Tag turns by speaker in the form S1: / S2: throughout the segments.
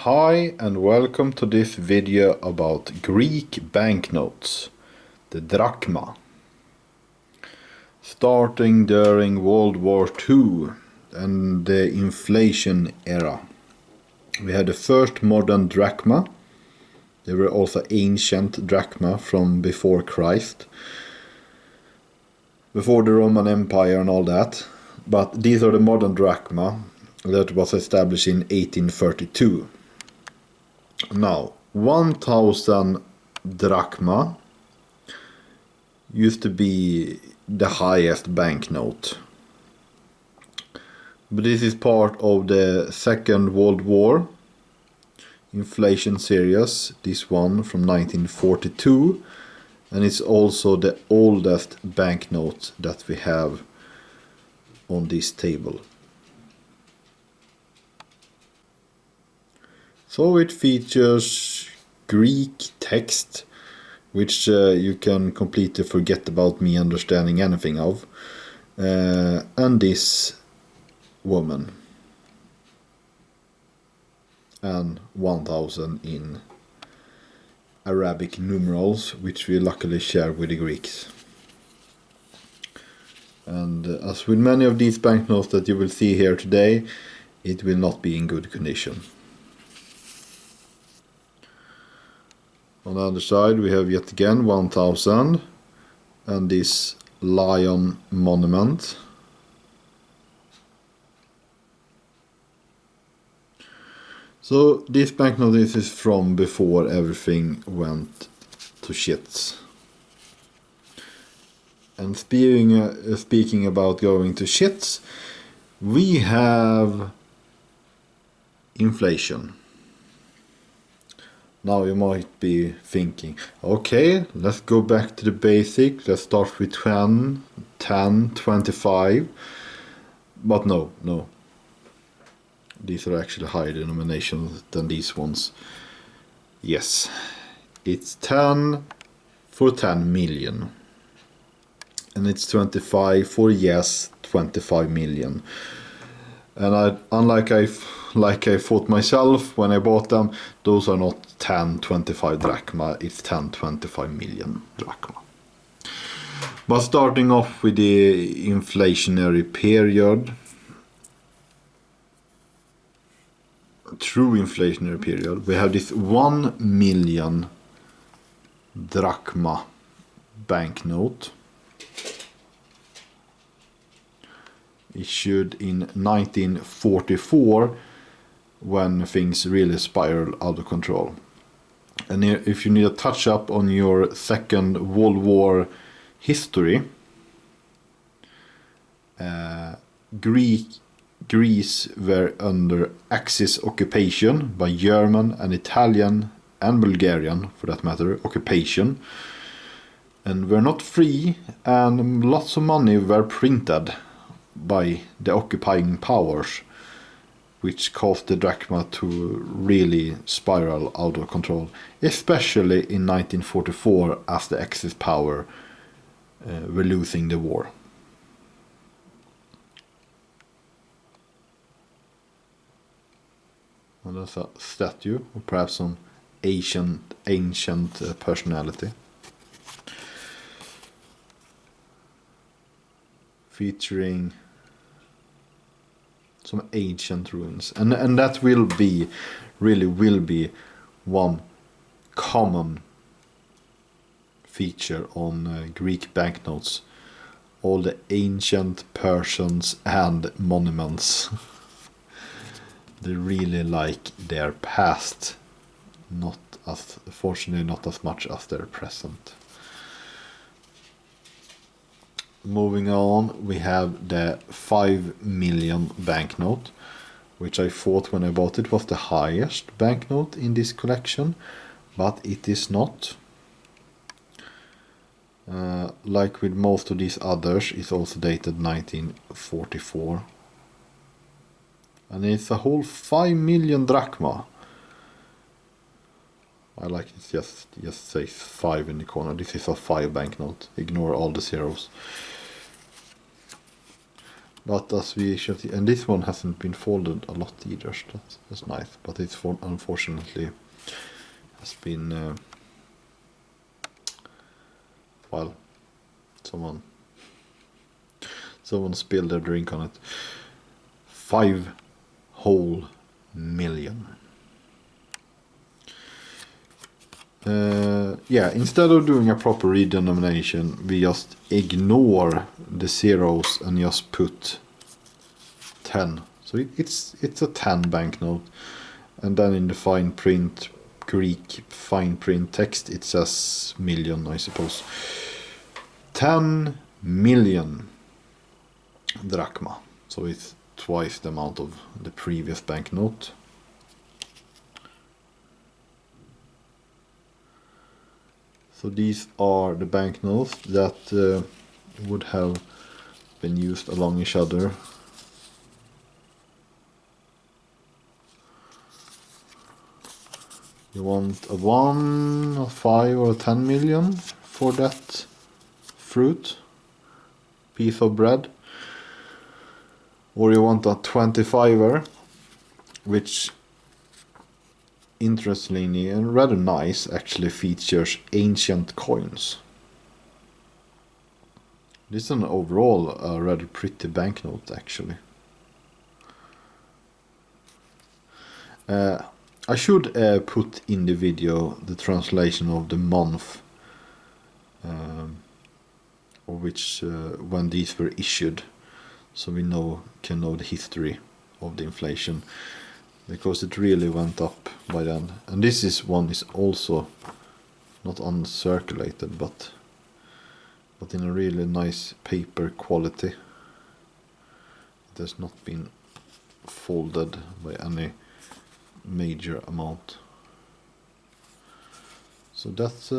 S1: Hi and welcome to this video about Greek banknotes, the drachma. Starting during World War II and the inflation era. We had the first modern drachma. There were also ancient drachma from before Christ, before the Roman Empire and all that. But these are the modern drachma that was established in 1832. Now, 1000 drachma used to be the highest banknote. But this is part of the Second World War inflation series, this one from 1942, and it's also the oldest banknote that we have on this table. So it features Greek text, which you can completely forget about me understanding anything of, and this woman, and 1000 in Arabic numerals, which we luckily share with the Greeks. And as with many of these banknotes that you will see here today, it will not be in good condition. On the other side we have yet again 1000 and this lion monument. So this banknote is from before everything went to shits. And speaking about going to shits, we have inflation. Now you might be thinking, okay, let's go back to the basic. Let's start with 10, 25. But no. These are actually higher denominations than these ones. Yes, it's 10 for 10 million. And it's 25 for yes, 25 million. And unlike I thought myself when I bought them, those are not 1025 drachma, it's 1025 million drachma. But starting off with the inflationary period, true inflationary period, we have this 1 million drachma banknote issued in 1944 when things really spiraled out of control. And if you need a touch up on your Second World War history, Greece were under Axis occupation by German and Italian and Bulgarian, for that matter, occupation, and were not free, and lots of money were printed by the occupying powers, which caused the drachma to really spiral out of control, especially in 1944 as the Axis power were losing the war. Well, that's a statue, or perhaps some ancient personality. Featuring some ancient ruins, and that will be one common feature on Greek banknotes, all the ancient Persians and monuments. They really like their past, fortunately not as much as their present. Moving on, we have the 5 million banknote, which I thought when I bought it was the highest banknote in this collection, but it is not. Like with most of these others, it's also dated 1944. And it's a whole 5 million drachma. I like it, just says 5 in the corner. This is a 5 banknote. Ignore all the zeros. But as we should see, and this one hasn't been folded a lot either, so that's nice. But it's unfortunately has been, well, someone spilled their drink on it. 5 whole million. Yeah, instead of doing a proper redenomination, we just ignore the zeros and just put 10. So it's a 10 banknote, and then in the fine print, Greek fine print text, it says million, I suppose. 10 million drachma. So it's twice the amount of the previous banknote. So these are the banknotes that would have been used along each other. You want a 1, a 5 or a 10 million for that fruit, piece of bread. Or you want a 25er, which interestingly and rather nice actually features ancient coins. This is an overall rather pretty banknote actually. I should put in the video the translation of the month of which when these were issued, so we can know the history of the inflation, because it really went up by then. And this one is also not uncirculated, but in a really nice paper quality. It has not been folded by any major amount. So that's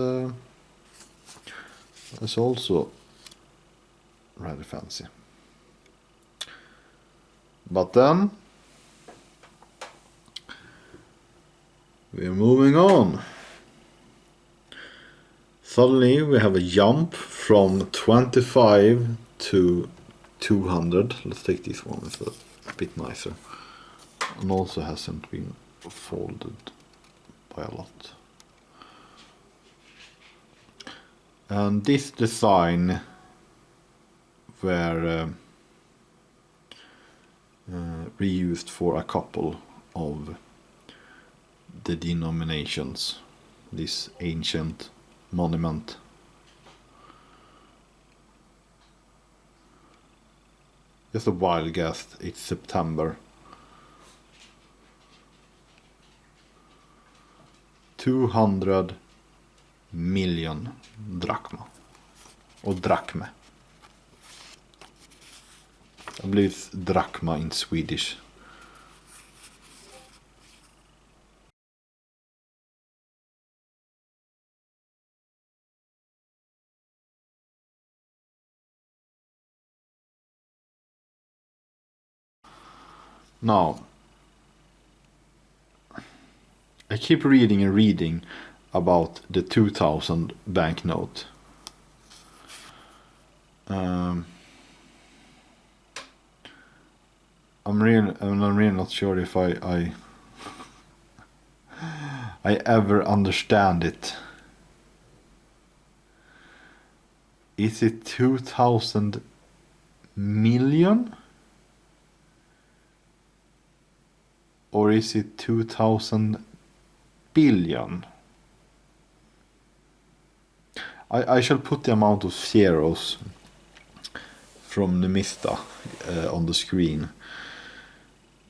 S1: also rather fancy. But then we're moving on. Suddenly we have a jump from 25 to 200. Let's take this one, it's a bit nicer. And also hasn't been folded by a lot. And this design were reused for a couple of the denominations. This ancient monument. Just a wild guess, it's September. 200 million drachma. Or drachme. I believe it's drachma in Swedish. Now, I keep reading and reading about the 2000 banknote. I'm really not sure if I ever understand it. Is it 2000 million? Or is it 2000 billion? I shall put the amount of zeros from the Mista on the screen.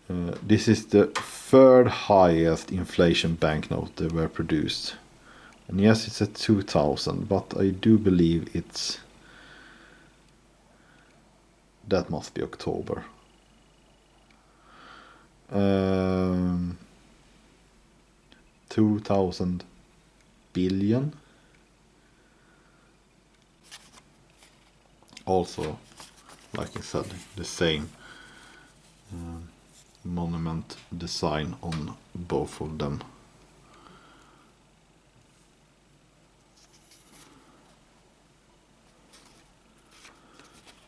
S1: This is the third highest inflation banknote that were produced. And yes, it's at 2000, but I do believe that must be October. 2000 billion. Also, like I said, the same monument design on both of them.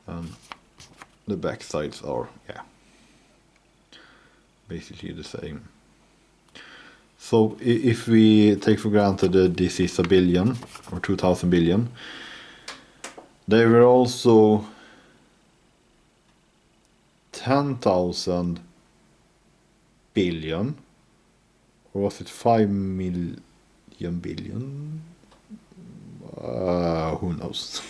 S1: And the back sides are, yeah, basically the same. So if we take for granted that this is a billion or 2000 billion, they were also 10,000 billion, or was it 5 million billion? Who knows?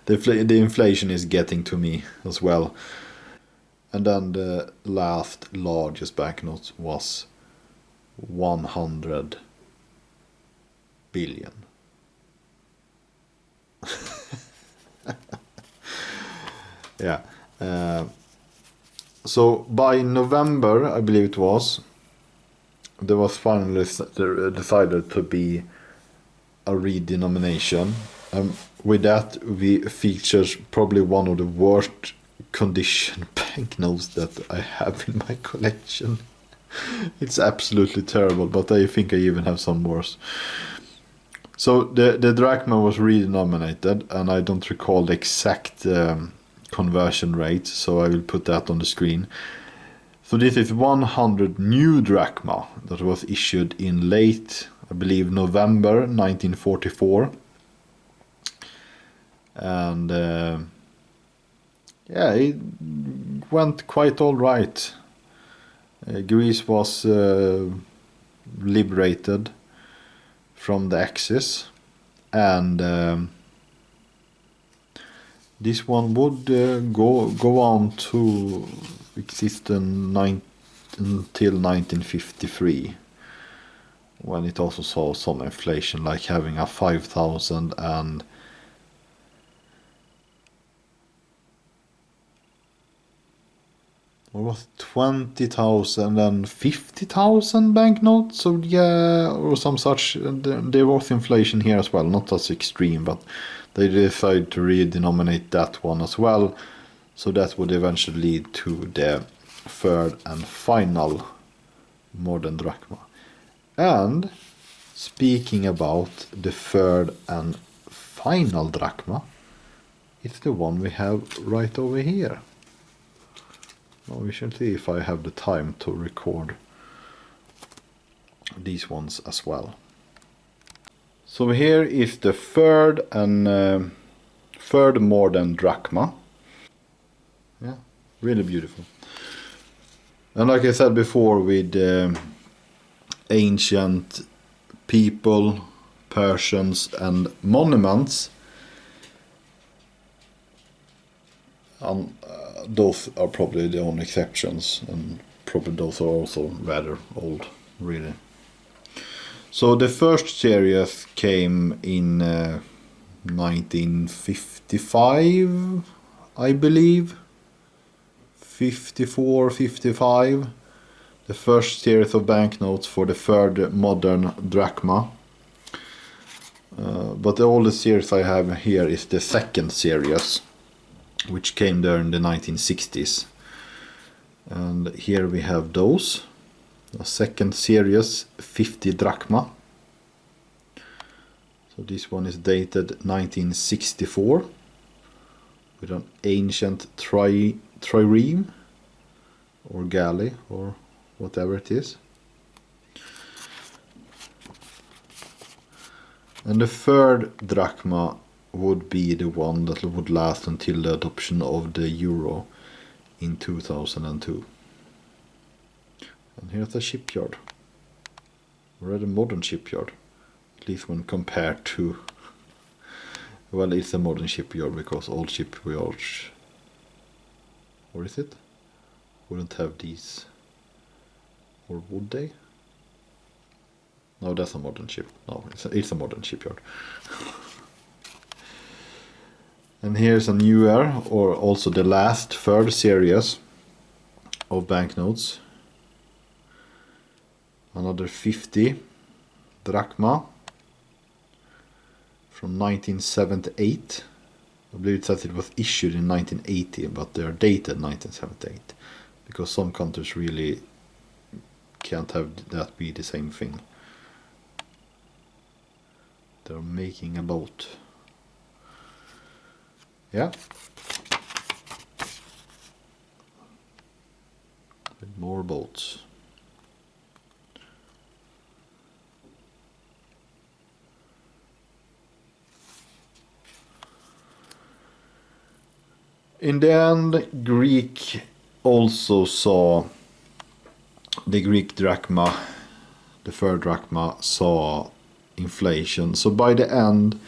S1: The inflation is getting to me as well. And then the last largest banknote was 100 billion. Yeah. So by November, I believe it was, there was finally decided to be a redenomination. With that, we features probably one of the worst condition banknotes that I have in my collection. It's absolutely terrible, but I think I even have some worse. So the drachma was redenominated, and I don't recall the exact conversion rate, so I will put that on the screen. So this is 100 new drachma that was issued in late, I believe, November 1944. And yeah, it went quite all right. Greece was liberated from the Axis, and this one would go on to exist until 1953, when it also saw some inflation, like having a 5,000 and what was it, 20,000 and 50,000 banknotes, so yeah, or some such. There was inflation here as well, not as extreme, but they decided to redenominate that one as well, so that would eventually lead to the third and final modern drachma. And speaking about the third and final drachma, it's the one we have right over here. Now we shall see if I have the time to record these ones as well. So here is the third and third modern drachma. Yeah, really beautiful. And like I said before, with ancient people, Persians and monuments, those are probably the only exceptions, and probably those are also rather old, really. So the first series came in 1955, I believe. 54, 55. The first series of banknotes for the third modern drachma. But the oldest series I have here is the second series, which came there in the 1960s. And here we have those. The second series, 50 drachma. So this one is dated 1964 with an ancient trireme or galley or whatever it is. And the third drachma would be the one that would last until the adoption of the euro in 2002. And here's a shipyard. We're at a modern shipyard, at least when compared to, well, it's a modern shipyard because old shipyards, or is it, wouldn't have these, or would they? No, that's a modern ship. No, it's a modern shipyard. And here's a newer, or also the last third series of banknotes. Another 50 drachma from 1978. I believe it says it was issued in 1980, but they're dated 1978 because some countries really can't have that be the same thing. They're making a lot. Yeah. With more boats. In the end, Greek also saw the Greek drachma, the third drachma, saw inflation. So by the end,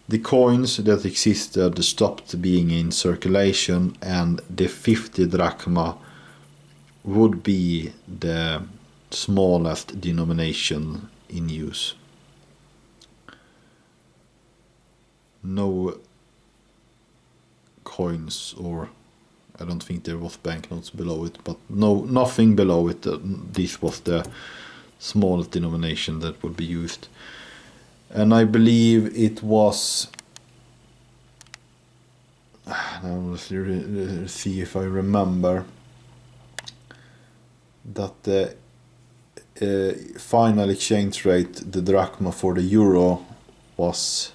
S1: the coins that existed stopped being in circulation, and the 50 drachma would be the smallest denomination in use. No coins, or I don't think there was banknotes below it, but nothing below it. This was the smallest denomination that would be used. And I believe it was, now let's see if I remember, that the final exchange rate, the drachma for the euro, was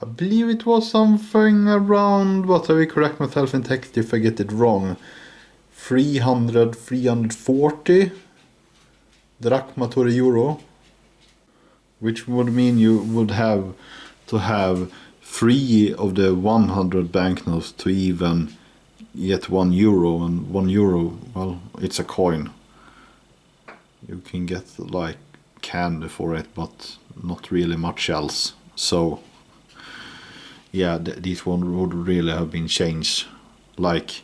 S1: I believe it was something around, what I will correct myself in text if I get it wrong, 340 drachma to the euro, which would mean you would have to have 3 of the 100 banknotes to even get 1 euro, and 1 euro, well, it's a coin. You can get like candy for it, but not really much else. So yeah, this one would really have been changed. Like,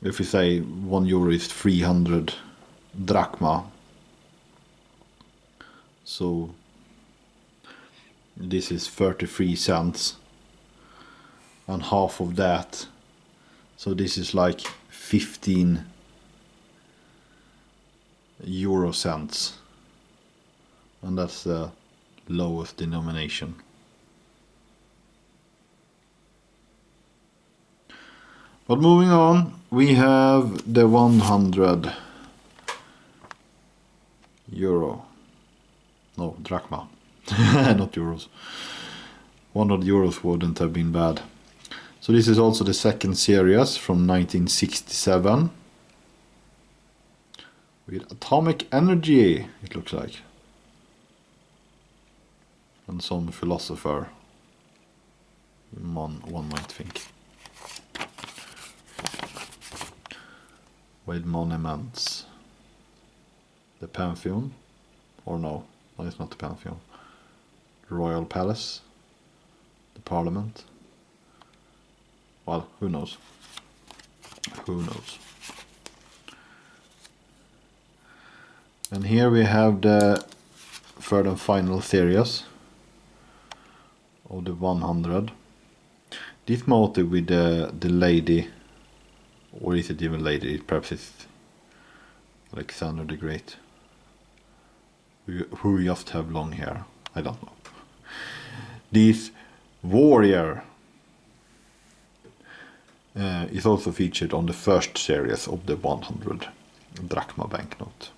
S1: if we say 1 euro is 300 drachma, so this is 33 cents, and half of that, so this is like 15 euro cents, and that's the lowest denomination. But moving on, we have the 100 euro. No, drachma. Not euros. 100 euros wouldn't have been bad. So this is also the second series from 1967. With atomic energy, it looks like. And some philosopher, one might think. With monuments. The Pantheon, or no, it's not the Pantheon. The Royal Palace, the Parliament. Well, who knows? Who knows? And here we have the third and final series of the 100. This motive with the lady, or is it even lady? Perhaps it's Alexander the Great, who just have long hair. I don't know. This warrior is also featured on the first series of the 100 drachma banknote.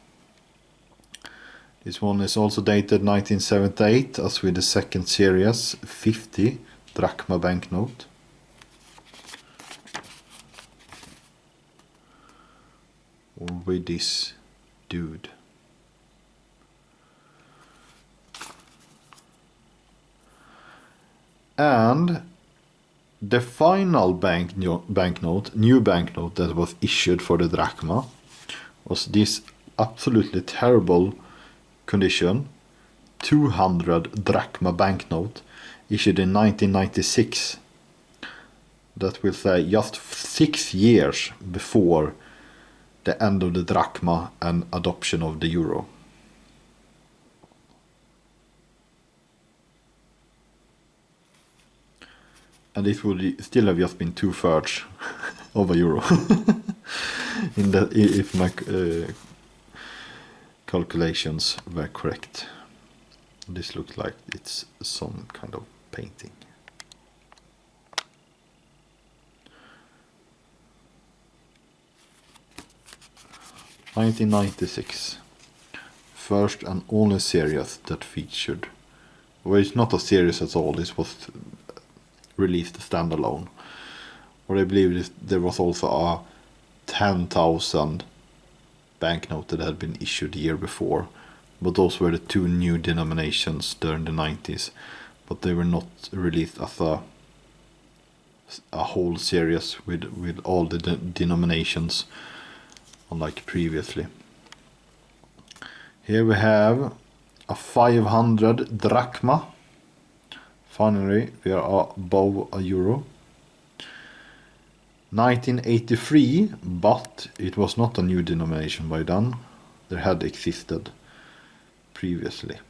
S1: This one is also dated 1978, as with the second series 50 drachma banknote. With this dude. And the final banknote, new banknote that was issued for the drachma, was this absolutely terrible condition 200 drachma banknote issued in 1996. That will say just 6 years before the end of the drachma and adoption of the euro. And it would still have just been 2/3 of a euro, if my calculations were correct. This looks like it's some kind of painting. (1996), first and only series that featured, well, it's not a series at all, this was released standalone, Or I believe there was also a 10,000 banknote that had been issued the year before. But those were the two new denominations during the 90s. But they were not released as a whole series with all the denominations, unlike previously. Here we have a 500 drachma. Finally, we are above a euro. 1983, but it was not a new denomination by then. There had existed previously.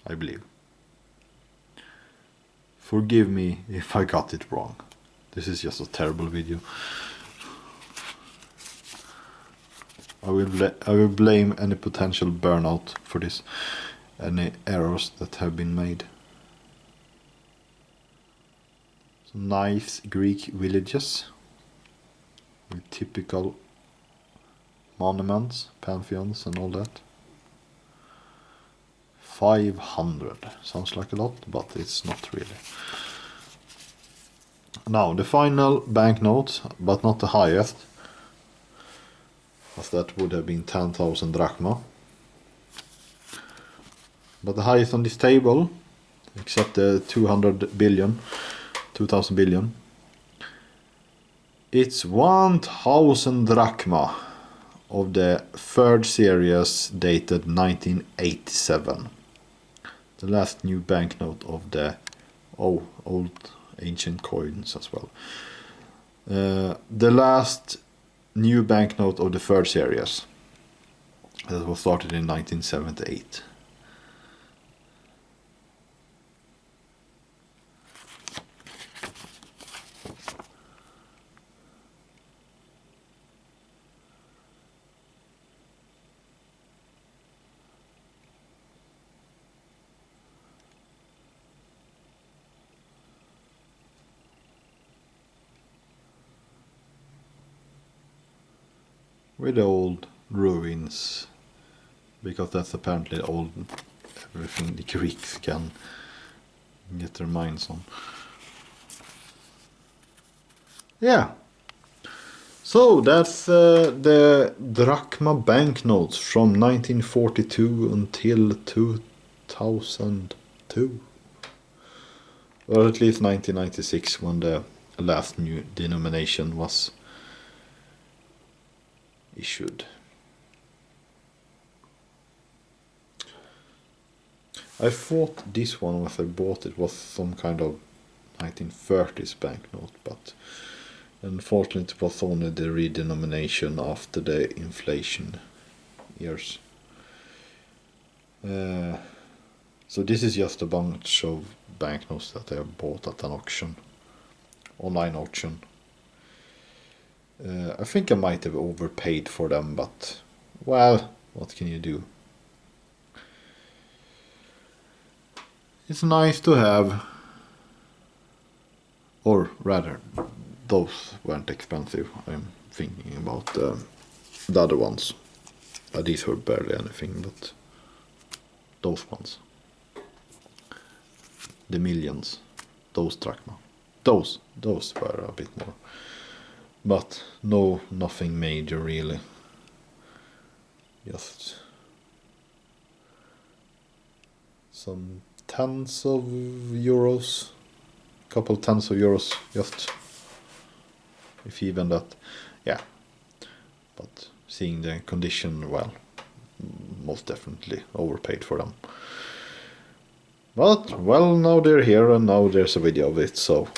S1: I believe. Forgive me if I got it wrong. This is just a terrible video. I will blame any potential burnout for this, any errors that have been made. Some nice Greek villages with typical monuments, pantheons and all that. 500 sounds like a lot, but it's not really. Now the final banknote, but not the highest, as that would have been 10,000 drachma. But the highest on this table, except the 200 billion, 2000 billion, it's 1000 drachma of the third series dated 1987. The last new banknote of the old ancient coins as well. The last new banknote of the third series that was started in 1978. With the old ruins, because that's apparently old, everything the Greeks can get their minds on. Yeah, so that's the drachma banknotes from 1942 until 2002, or at least 1996, when the last new denomination was issued. I thought this one, when I bought it, was some kind of 1930s banknote, but unfortunately it was only the redenomination after the inflation years. So this is just a bunch of banknotes that I have bought at an auction, online auction. I think I might have overpaid for them, but well, what can you do? It's nice to have, or rather, those weren't expensive. I'm thinking about the other ones. These were barely anything, but those ones, the millions, those drachma, those were a bit more. But no, nothing major really. Just some tens of euros, couple tens of euros, just if even that. Yeah, but seeing the condition, well, most definitely overpaid for them. But well, now they're here and now there's a video of it, so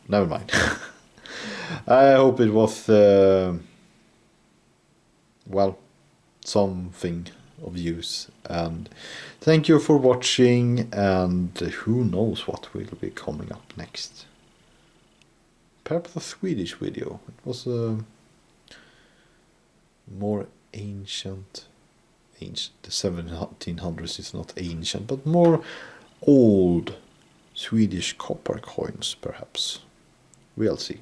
S1: never mind. I hope it was, well, something of use, and thank you for watching, and who knows what will be coming up next. Perhaps a Swedish video. It was more ancient, the 1700s is not ancient, but more old Swedish copper coins perhaps. We'll see.